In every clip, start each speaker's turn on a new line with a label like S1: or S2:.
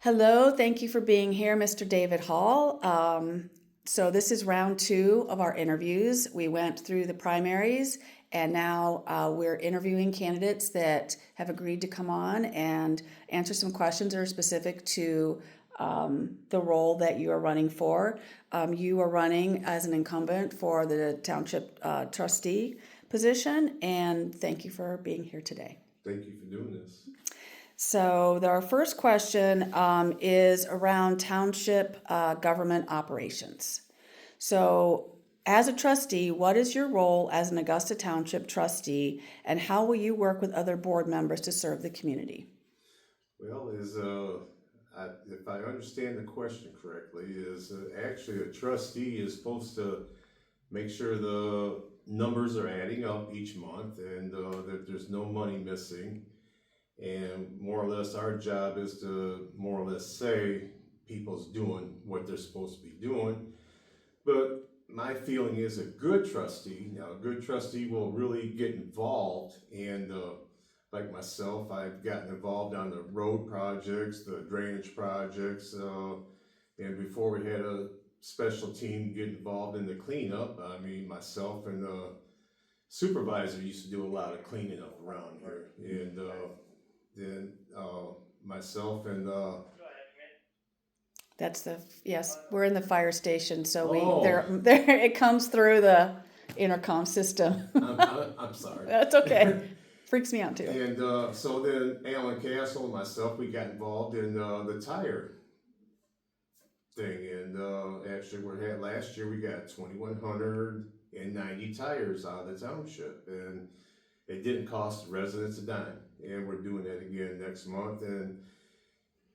S1: Hello, thank you for being here, Mr. David Hall. So this is round 2 of our interviews. We went through the primaries, and now we're interviewing candidates that have agreed to come on and answer some questions that are specific to the role that you are running for. You are running as an incumbent for the township trustee position, and thank you for being here today.
S2: Thank you for doing this.
S1: So our first question is around township government operations. So as a trustee, what is your role as an Augusta Township trustee, and how will you work with other board members to serve the community?
S2: Well, if I understand the question correctly, actually a trustee is supposed to make sure the numbers are adding up each month and that there's no money missing. And more or less, our job is to more or less say people's doing what they're supposed to be doing. But my feeling is a good trustee will really get involved. And like myself, I've gotten involved on the road projects, the drainage projects, and before we had a special team get involved in the cleanup. I mean, myself and the supervisor used to do a lot of cleaning up around here, and then myself and
S1: Yes, we're in the fire station, so
S2: Oh.
S1: there it comes through the intercom system.
S2: I'm sorry.
S1: That's okay. Freaks me out too.
S2: And so then Alan Castle and myself, we got involved in the tire thing, and actually last year we got 2,190 tires out of the township, and it didn't cost the residents a dime. And we're doing that again next month, and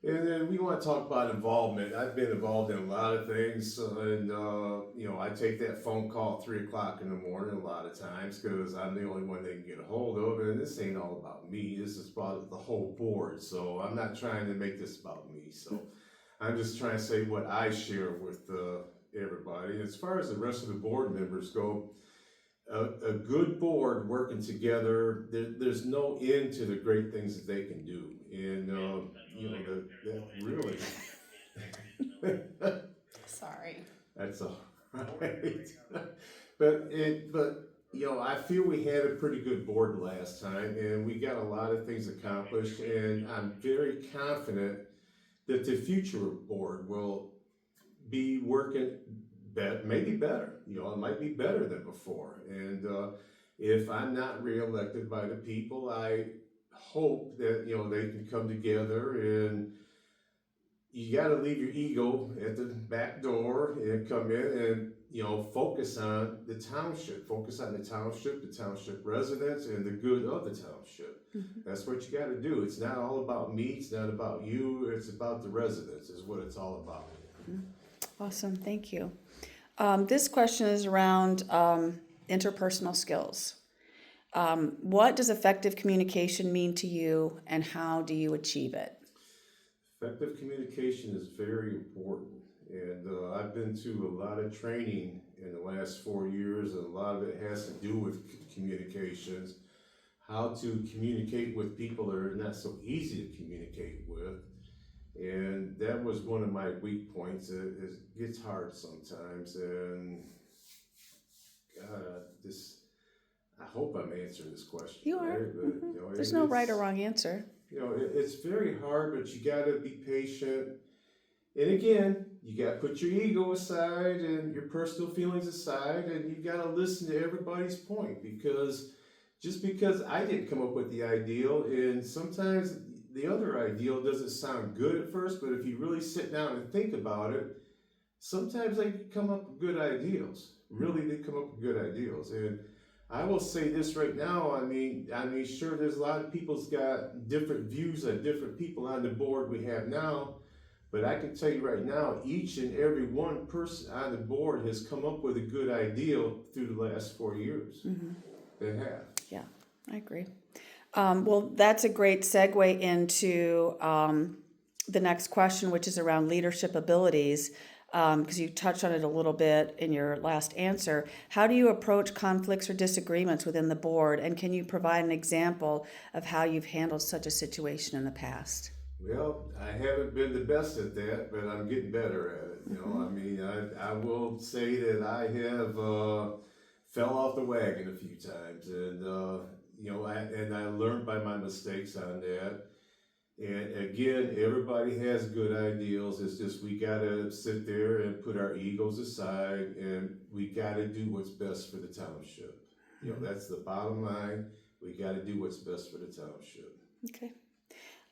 S2: then we want to talk about involvement. I've been involved in a lot of things, and I take that phone call at 3:00 in the morning a lot of times because I'm the only one they can get a hold of. And this ain't all about me. This is about the whole board. So I'm not trying to make this about me. So I'm just trying to say what I share with everybody. As far as the rest of the board members go, a good board working together, there's no end to the great things that they can do. And that really
S1: Sorry.
S2: that's all right. but I feel we had a pretty good board last time, and we got a lot of things accomplished, and I'm very confident that the future board will be working maybe better. It might be better than before. And if I'm not reelected by the people, I hope that they can come together, and you got to leave your ego at the back door and come in and focus on the township, the township residents, and the good of the township.
S1: Mm-hmm.
S2: That's what you got to do. It's not all about me. It's not about you. It's about the residents. Is what it's all about.
S1: Mm-hmm. Awesome, thank you. This question is around interpersonal skills. What does effective communication mean to you, and how do you achieve it?
S2: Effective communication is very important, and I've been to a lot of training in the last 4 years, and a lot of it has to do with communications, how to communicate with people that are not so easy to communicate with. And that was one of my weak points. It gets hard sometimes, and God, I hope I'm answering this question.
S1: You are.
S2: Right? But,
S1: There's no right or wrong answer.
S2: It's very hard, but you got to be patient. And again, you got to put your ego aside and your personal feelings aside, and you got to listen to everybody's point, because just because I didn't come up with the ideal, and sometimes the other ideal doesn't sound good at first, but if you really sit down and think about it, sometimes they come up with good ideals. Really, they come up with good ideals. And I will say this right now, I mean, sure, there's a lot of people's got different views on different people on the board we have now, but I can tell you right now, each and every one person on the board has come up with a good ideal through the last 4 years.
S1: Mm-hmm.
S2: They have.
S1: Yeah, I agree. Well, that's a great segue into the next question, which is around leadership abilities, because you touched on it a little bit in your last answer. How do you approach conflicts or disagreements within the board, and can you provide an example of how you've handled such a situation in the past?
S2: Well, I haven't been the best at that, but I'm getting better at it. I mean, I will say that I have fell off the wagon a few times, and I learned by my mistakes on that. And again, everybody has good ideals. It's just we gotta sit there and put our egos aside, and we gotta do what's best for the township. That's the bottom line. We gotta do what's best for the township.
S1: Okay.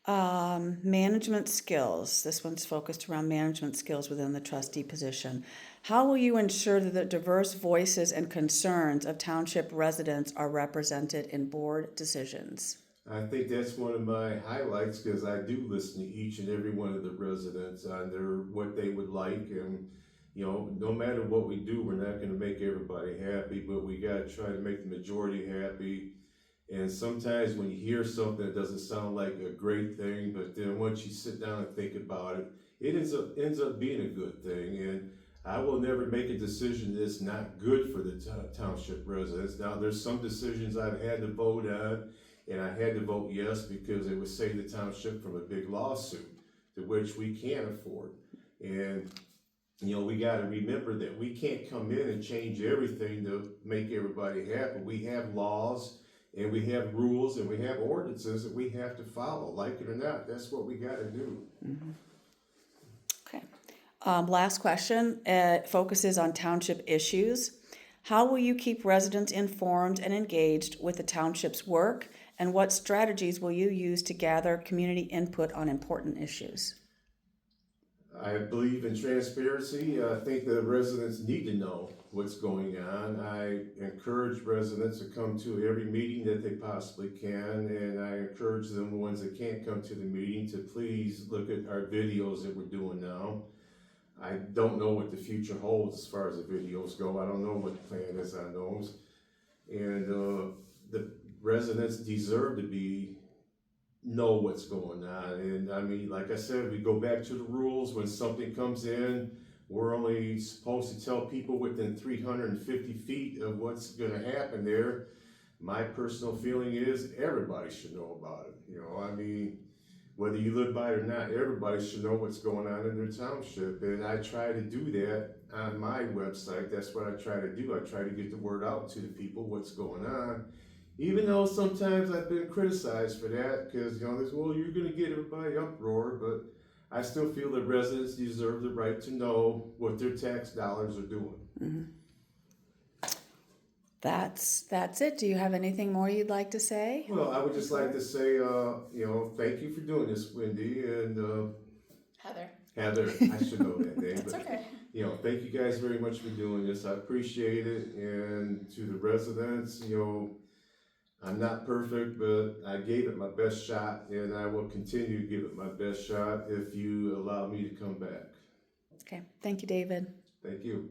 S1: Management skills. This one's focused around management skills within the trustee position. How will you ensure that the diverse voices and concerns of township residents are represented in board decisions?
S2: I think that's one of my highlights because I do listen to each and every one of the residents on what they would like, and no matter what we do, we're not going to make everybody happy, but we got to try to make the majority happy. And sometimes when you hear something that doesn't sound like a great thing, but then once you sit down and think about it, it ends up being a good thing. And I will never make a decision that's not good for the township residents. Now, there's some decisions I've had to vote on, and I had to vote yes because it would save the township from a big lawsuit, to which we can't afford. And we got to remember that we can't come in and change everything to make everybody happy. We have laws and we have rules and we have ordinances that we have to follow, like it or not. That's what we got to do.
S1: Okay. Last question focuses on township issues. How will you keep residents informed and engaged with the township's work, and what strategies will you use to gather community input on important issues?
S2: I believe in transparency. I think the residents need to know what's going on. I encourage residents to come to every meeting that they possibly can, and I encourage them, the ones that can't come to the meeting, to please look at our videos that we're doing now. I don't know what the future holds as far as the videos go. I don't know what the plan is on those. And the residents deserve to know what's going on. And I mean, like I said, we go back to the rules. When something comes in, we're only supposed to tell people within 350 feet of what's going to happen there. My personal feeling is everybody should know about it. I mean, whether you live by it or not, everybody should know what's going on in their township. And I try to do that on my website. That's what I try to do. I try to get the word out to the people what's going on. Even though sometimes I've been criticized for that, because well, you're going to get everybody uproar, but I still feel that residents deserve the right to know what their tax dollars are doing.
S1: Mm-hmm. That's it. Do you have anything more you'd like to say?
S2: Well, I would just like to say, thank you for doing this, Wendy, and
S3: Heather.
S2: Heather. I should know that name.
S3: That's
S2: but,
S3: okay.
S2: Thank you guys very much for doing this. I appreciate it, and to the residents, I'm not perfect, but I gave it my best shot, and I will continue to give it my best shot if you allow me to come back.
S1: Okay. Thank you, David.
S2: Thank you.